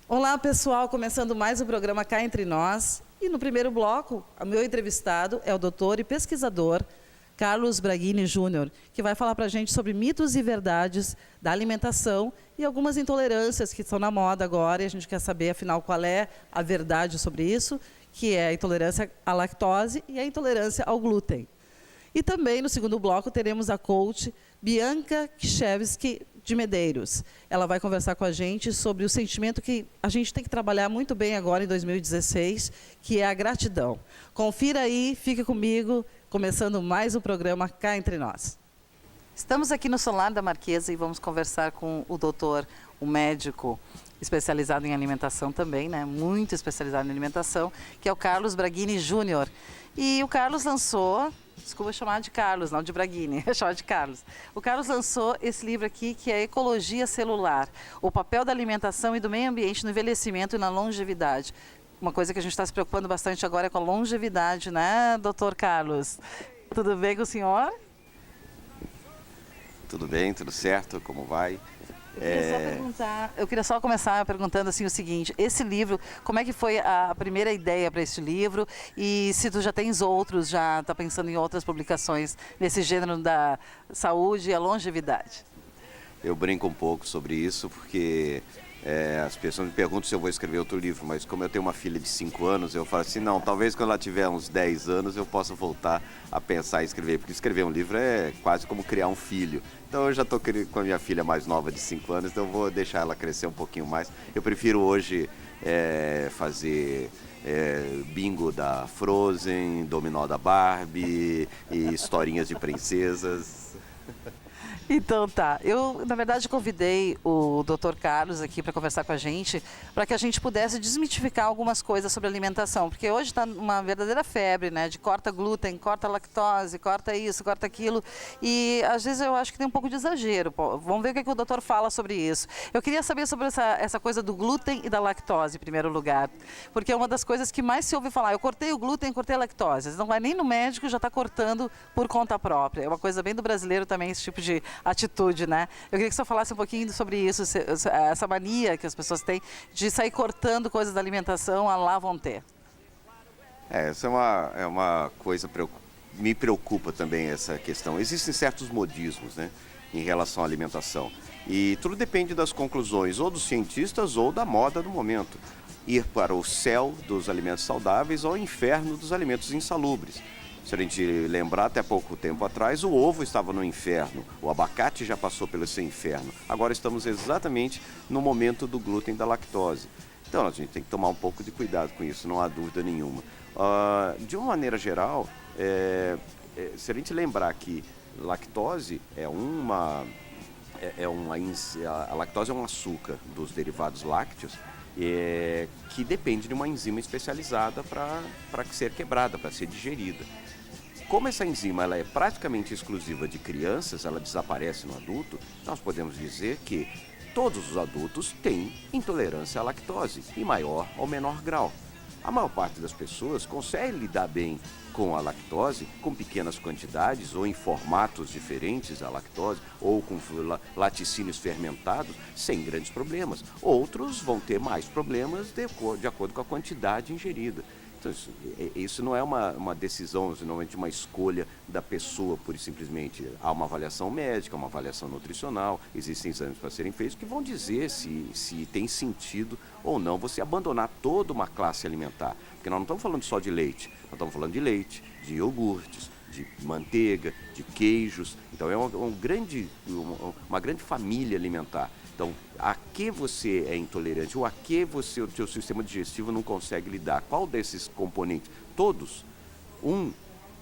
Olá pessoal, começando mais o programa Cá Entre Nós. E no primeiro bloco, o meu entrevistado é o doutor e pesquisador Carlos Braghini Júnior, que vai falar para a gente sobre mitos e verdades da alimentação e algumas intolerâncias que estão na moda agora. E a gente quer saber, afinal, qual é a verdade sobre isso, que é a intolerância à lactose e a intolerância ao glúten. E também, no segundo bloco, teremos a coach Bianca Kishevski de Medeiros. Ela vai conversar com a gente sobre o sentimento que a gente tem que trabalhar muito bem agora em 2016, que é a gratidão. Confira aí, fique comigo, começando mais um programa Cá Entre Nós. Estamos aqui no Solar da Marquesa e vamos conversar com o doutor, o médico especializado em alimentação também, né? Muito especializado em alimentação, que é o Carlos Braghini Júnior. E o Carlos lançou... Desculpa chamar de Carlos, não de Braghini, chamar de Carlos. O Carlos lançou esse livro aqui, que é Ecologia Celular, o papel da alimentação e do meio ambiente no envelhecimento e na longevidade. Uma coisa que a gente está se preocupando bastante agora é com a longevidade, né, doutor Carlos? Tudo bem com o senhor? Tudo bem, tudo certo, como vai? Eu queria só começar perguntando assim o seguinte: esse livro, como é que foi a primeira ideia para esse livro? E se tu já tens outros, já está pensando em outras publicações nesse gênero da saúde e a longevidade? Eu brinco um pouco sobre isso porque as pessoas me perguntam se eu vou escrever outro livro, mas como eu tenho uma filha de 5 anos, eu falo assim, não, talvez quando ela tiver uns 10 anos eu possa voltar a pensar em escrever, porque escrever um livro é quase como criar um filho. Então eu já estou com a minha filha mais nova de 5 anos, então eu vou deixar ela crescer um pouquinho mais. Eu prefiro hoje fazer bingo da Frozen, dominó da Barbie e historinhas de princesas. Então tá, eu na verdade convidei o Dr. Carlos aqui para conversar com a gente, para que a gente pudesse desmitificar algumas coisas sobre alimentação, porque hoje está uma verdadeira febre, né, de corta glúten, corta lactose, corta isso, corta aquilo, e às vezes eu acho que tem um pouco de exagero. Pô, vamos ver o que o doutor fala sobre isso. Eu queria saber sobre essa coisa do glúten e da lactose, em primeiro lugar, porque é uma das coisas que mais se ouve falar. Eu cortei o glúten, cortei a lactose. Você não vai nem no médico, já está cortando por conta própria. É uma coisa bem do brasileiro também, esse tipo de atitude, né? Eu queria que você falasse um pouquinho sobre isso, essa mania que as pessoas têm de sair cortando coisas da alimentação, a lá vão ter. Essa é uma coisa, me preocupa também essa questão. Existem certos modismos, né, em relação à alimentação. E tudo depende das conclusões, ou dos cientistas, ou da moda do momento. Ir para o céu dos alimentos saudáveis ou o inferno dos alimentos insalubres. Se a gente lembrar, até pouco tempo atrás, o ovo estava no inferno, o abacate já passou pelo seu inferno. Agora estamos exatamente no momento do glúten e da lactose. Então a gente tem que tomar um pouco de cuidado com isso, não há dúvida nenhuma. De uma maneira geral, se a gente lembrar que lactose a lactose é um açúcar dos derivados lácteos, que depende de uma enzima especializada para ser quebrada, para ser digerida. Como essa enzima ela é praticamente exclusiva de crianças, ela desaparece no adulto, nós podemos dizer que todos os adultos têm intolerância à lactose, em maior ou menor grau. A maior parte das pessoas consegue lidar bem com a lactose, com pequenas quantidades ou em formatos diferentes da lactose, ou com laticínios fermentados, sem grandes problemas. Outros vão ter mais problemas de acordo com a quantidade ingerida. Então, isso não é uma decisão, normalmente uma escolha da pessoa, pura e simplesmente. Há uma avaliação médica, uma avaliação nutricional, existem exames para serem feitos que vão dizer se tem sentido ou não você abandonar toda uma classe alimentar. Porque nós não estamos falando só de leite, nós estamos falando de leite, de iogurtes, de manteiga, de queijos. Então é uma grande família alimentar. Então, a que você é intolerante ou a que o seu sistema digestivo não consegue lidar? Qual desses componentes? Todos, um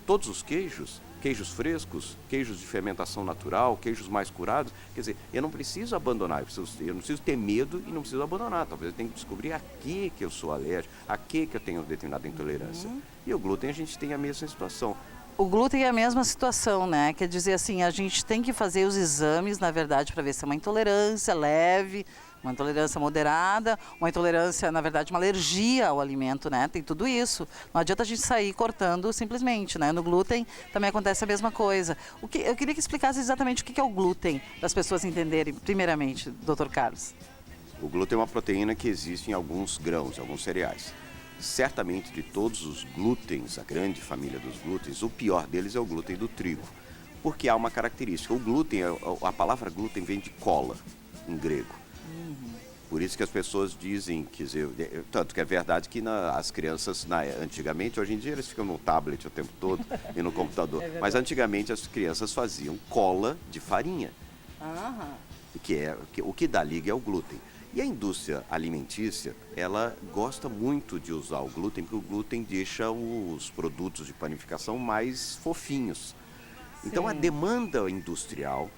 todos os queijos, queijos frescos, queijos de fermentação natural, queijos mais curados. Quer dizer, eu não preciso abandonar, eu não preciso ter medo e não preciso abandonar. Talvez eu tenha que descobrir a que eu sou alérgico, a que eu tenho determinada intolerância. E o glúten a gente tem a mesma situação. O glúten é a mesma situação, né? Quer dizer assim, a gente tem que fazer os exames, na verdade, para ver se é uma intolerância leve, uma intolerância moderada, uma intolerância, na verdade, uma alergia ao alimento, né? Tem tudo isso. Não adianta a gente sair cortando simplesmente, né? No glúten também acontece a mesma coisa. Eu queria que explicasse exatamente o que é o glúten, para as pessoas entenderem, primeiramente, Dr. Carlos. O glúten é uma proteína que existe em alguns grãos, alguns cereais. Certamente, de todos os glútens, a grande família dos glútens, o pior deles é o glúten do trigo. Porque há uma característica. O glúten, a palavra glúten vem de cola, em grego. Por isso que as pessoas dizem, quer dizer, tanto que é verdade que as crianças, antigamente, hoje em dia eles ficam no tablet o tempo todo e no computador. Mas antigamente as crianças faziam cola de farinha. O que dá liga é o glúten. E a indústria alimentícia, ela gosta muito de usar o glúten, porque o glúten deixa os produtos de panificação mais fofinhos. Então a demanda industrial,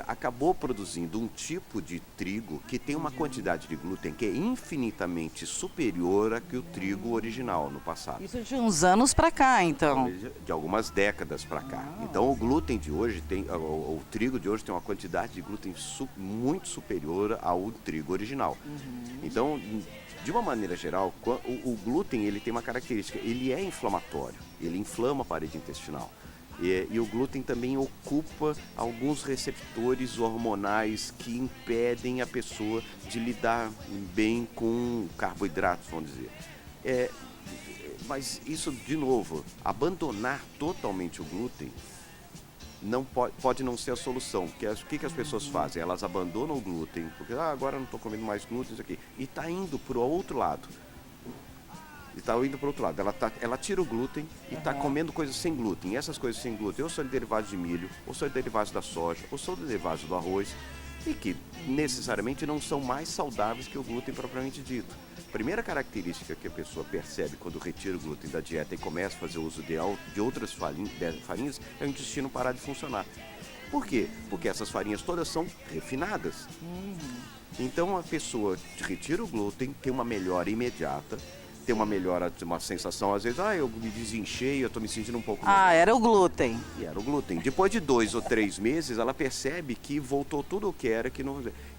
acabou produzindo um tipo de trigo que tem uma quantidade de glúten que é infinitamente superior a que o trigo original no passado. Isso de uns anos para cá, então. De algumas décadas para cá. Então o glúten de hoje o trigo de hoje tem uma quantidade de glúten muito superior ao trigo original. Então, de uma maneira geral, o glúten ele tem uma característica, ele é inflamatório, ele inflama a parede intestinal. E o glúten também ocupa alguns receptores hormonais que impedem a pessoa de lidar bem com carboidratos, vamos dizer. Mas isso, de novo, abandonar totalmente o glúten não pode não ser a solução. Porque o que as pessoas fazem? Elas abandonam o glúten, porque agora eu não estou comendo mais glúten, isso aqui, e está indo para o outro lado. Ela tira o glúten e está comendo coisas sem glúten. E essas coisas sem glúten ou são derivados de milho, ou são derivados da soja, ou são derivados do arroz, e que necessariamente não são mais saudáveis que o glúten propriamente dito. A primeira característica que a pessoa percebe quando retira o glúten da dieta e começa a fazer uso de outras farinhas é o intestino parar de funcionar. Por quê? Porque essas farinhas todas são refinadas. Então a pessoa retira o glúten, tem uma melhora imediata, tem uma melhora, uma sensação, às vezes, eu me desinchei, eu estou me sentindo um pouco melhor. Era o glúten. E era o glúten. Depois de 2 ou 3 meses, ela percebe que voltou tudo o que era,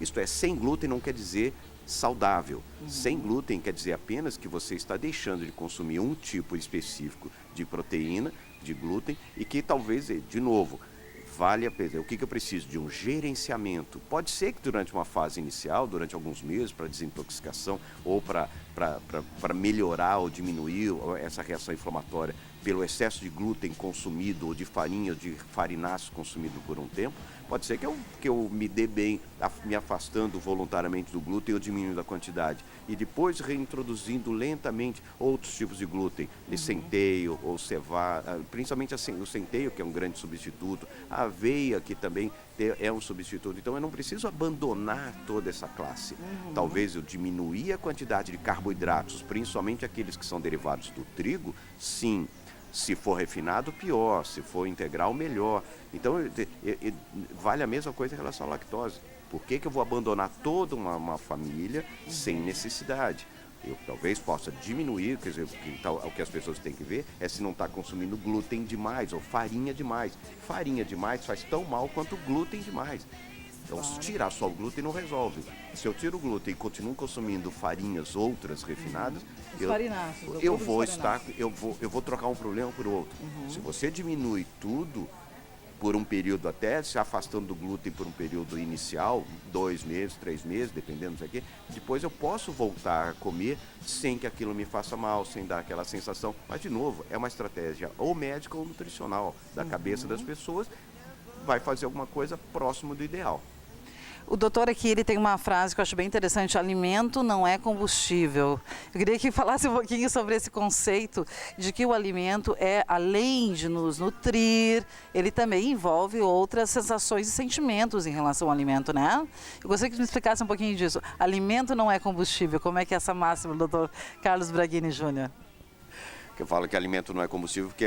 isto é, sem glúten não quer dizer saudável. Sem glúten quer dizer apenas que você está deixando de consumir um tipo específico de proteína, de glúten, e que talvez, de novo, vale a pena. O que eu preciso? De um gerenciamento. Pode ser que durante uma fase inicial, durante alguns meses, para desintoxicação ou para melhorar ou diminuir essa reação inflamatória pelo excesso de glúten consumido ou de farinha ou de farináceos consumido por um tempo, pode ser que eu me dê bem me afastando voluntariamente do glúten ou diminuindo a quantidade e depois reintroduzindo lentamente outros tipos de glúten, de centeio ou cevada, principalmente o centeio, que é um grande substituto, a aveia, que também é um substituto. Então eu não preciso abandonar toda essa classe. Talvez eu diminuir a quantidade de carboidratos, principalmente aqueles que são derivados do trigo, sim. Se for refinado, pior. Se for integral, melhor. Então, vale a mesma coisa em relação à lactose. Por que eu vou abandonar toda uma família sem necessidade? Eu talvez possa diminuir, quer dizer, o que as pessoas têm que ver é se não está consumindo glúten demais ou farinha demais. Farinha demais faz tão mal quanto glúten demais. Então, se tirar só o glúten não resolve. Se eu tiro o glúten e continuo consumindo farinhas outras refinadas, eu vou trocar um problema por outro. Se você diminui tudo por um período, até se afastando do glúten por um período inicial, 2 meses, 3 meses, dependendo disso aqui, depois eu posso voltar a comer sem que aquilo me faça mal, sem dar aquela sensação. Mas, de novo, é uma estratégia ou médica ou nutricional da cabeça das pessoas, vai fazer alguma coisa próximo do ideal. O doutor aqui, ele tem uma frase que eu acho bem interessante: alimento não é combustível. Eu queria que falasse um pouquinho sobre esse conceito de que o alimento além de nos nutrir, ele também envolve outras sensações e sentimentos em relação ao alimento, né? Eu gostaria que me explicasse um pouquinho disso. Alimento não é combustível. Como é que é essa máxima, doutor Carlos Braghini Júnior? Que eu falo que alimento não é combustível, porque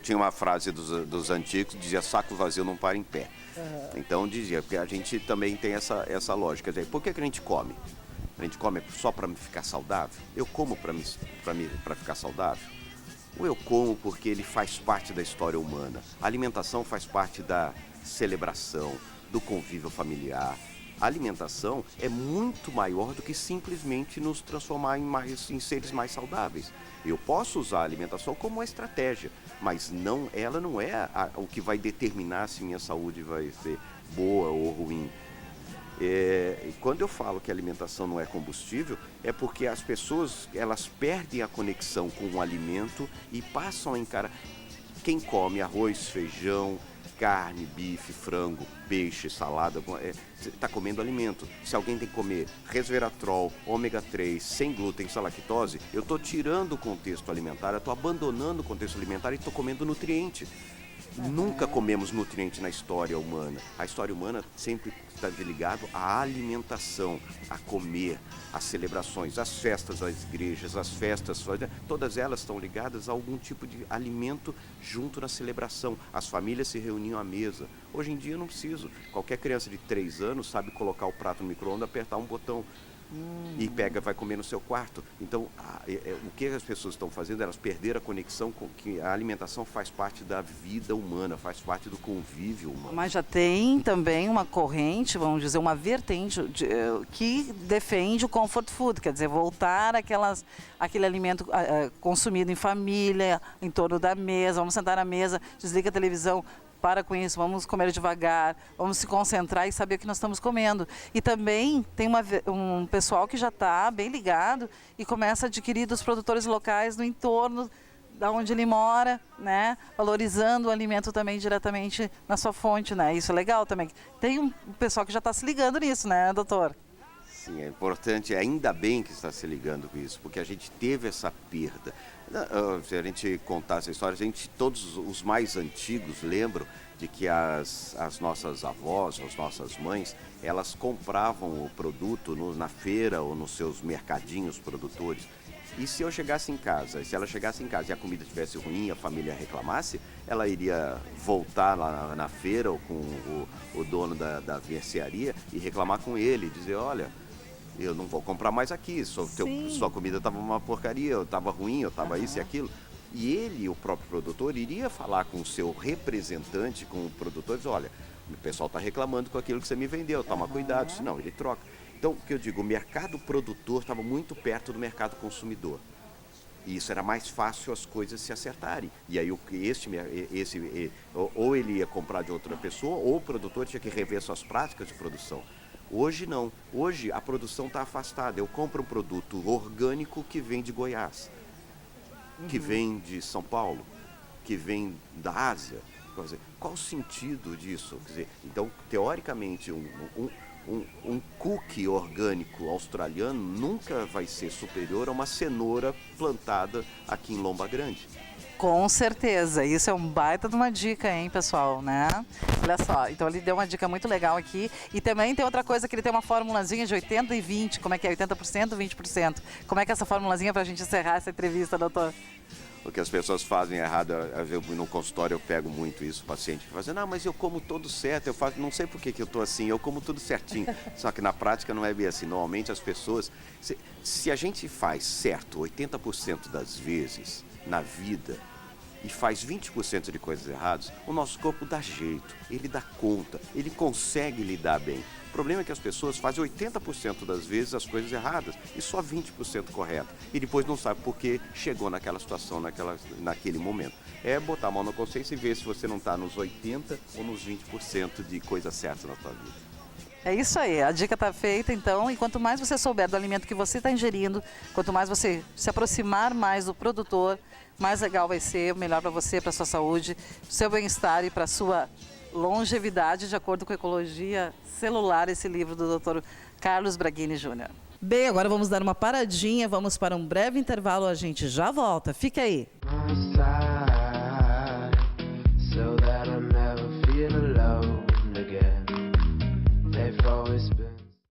tinha uma frase dos antigos que dizia saco vazio não para em pé. Então dizia, porque a gente também tem essa lógica. Quer dizer, por que a gente come? A gente come só para ficar saudável? Eu como para ficar saudável? Ou eu como porque ele faz parte da história humana? A alimentação faz parte da celebração, do convívio familiar. A alimentação é muito maior do que simplesmente nos transformar em seres mais saudáveis. Eu posso usar a alimentação como uma estratégia, mas ela não é o que vai determinar se minha saúde vai ser boa ou ruim. Quando eu falo que a alimentação não é combustível, é porque as pessoas elas perdem a conexão com o alimento e passam a encarar. Quem come arroz, feijão, carne, bife, frango, peixe, salada, está comendo alimento. Se alguém tem que comer resveratrol, ômega 3, sem glúten, sem lactose, eu estou tirando o contexto alimentar, eu estou abandonando o contexto alimentar e estou comendo nutriente. Nunca comemos nutriente na história humana. A história humana sempre está ligada à alimentação, a comer, às celebrações, às festas das igrejas, as festas, todas elas estão ligadas a algum tipo de alimento junto na celebração. As famílias se reuniam à mesa. Hoje em dia eu não preciso. Qualquer criança de 3 anos sabe colocar o prato no micro-ondas, apertar um botão. E vai comer no seu quarto. Então, o que as pessoas estão fazendo? Elas perderam a conexão com que a alimentação faz parte da vida humana, faz parte do convívio humano. Mas já tem também uma corrente, vamos dizer, uma vertente que defende o comfort food, quer dizer, voltar aquele alimento consumido em família, em torno da mesa, vamos sentar na mesa, desliga a televisão. Para com isso, vamos comer devagar, vamos se concentrar e saber o que nós estamos comendo. E também tem um pessoal que já está bem ligado e começa a adquirir dos produtores locais no entorno da onde ele mora, né? Valorizando o alimento também diretamente na sua fonte, né? Isso é legal também. Tem um pessoal que já está se ligando nisso, né, doutor? Sim, é importante, ainda bem que está se ligando com isso, porque a gente teve essa perda. Se a gente contar essa história, todos os mais antigos lembram de que as nossas avós, as nossas mães, elas compravam o produto na feira ou nos seus mercadinhos produtores. E se ela chegasse em casa e a comida estivesse ruim e a família reclamasse, ela iria voltar lá na feira ou com o dono da mercearia e reclamar com ele, dizer, olha, eu não vou comprar mais aqui, sua comida estava uma porcaria, estava ruim, estava isso e aquilo. E ele, o próprio produtor, iria falar com o seu representante, com o produtor, e dizer, olha, o pessoal está reclamando com aquilo que você me vendeu, toma cuidado, senão ele troca. Então, o que eu digo, o mercado produtor estava muito perto do mercado consumidor. E isso era mais fácil as coisas se acertarem. E aí ou ele ia comprar de outra pessoa, ou o produtor tinha que rever suas práticas de produção. Hoje não. Hoje a produção está afastada. Eu compro um produto orgânico que vem de Goiás, que vem de São Paulo, que vem da Ásia. Quer dizer, qual o sentido disso? Quer dizer, então, teoricamente, um cookie orgânico australiano nunca vai ser superior a uma cenoura plantada aqui em Lomba Grande. Com certeza, isso é um baita de uma dica, hein, pessoal, né? Olha só, então ele deu uma dica muito legal aqui. E também tem outra coisa que ele tem uma formulazinha de 80 e 20, como é que é? 80%, 20%. Como é que é essa formulazinha para a gente encerrar essa entrevista, doutor? O que as pessoas fazem errado, no consultório eu pego muito isso, o paciente fazendo, mas eu como tudo certo, não sei por que eu estou assim, eu como tudo certinho. Só que na prática não é bem assim. Normalmente as pessoas, se a gente faz certo 80% das vezes na vida e faz 20% de coisas erradas, o nosso corpo dá jeito, ele dá conta, ele consegue lidar bem. O problema é que as pessoas fazem 80% das vezes as coisas erradas e só 20% correto. E depois não sabe por que chegou naquela situação, naquele momento. É botar a mão na consciência e ver se você não está nos 80% ou nos 20% de coisas certas na sua vida. É isso aí, a dica está feita então, e quanto mais você souber do alimento que você está ingerindo, quanto mais você se aproximar mais do produtor, mais legal vai ser, melhor para você, para sua saúde, seu bem-estar e para sua longevidade, de acordo com a Ecologia Celular, esse livro do Dr. Carlos Braghini Júnior. Bem, agora vamos dar uma paradinha, vamos para um breve intervalo, a gente já volta, fica aí.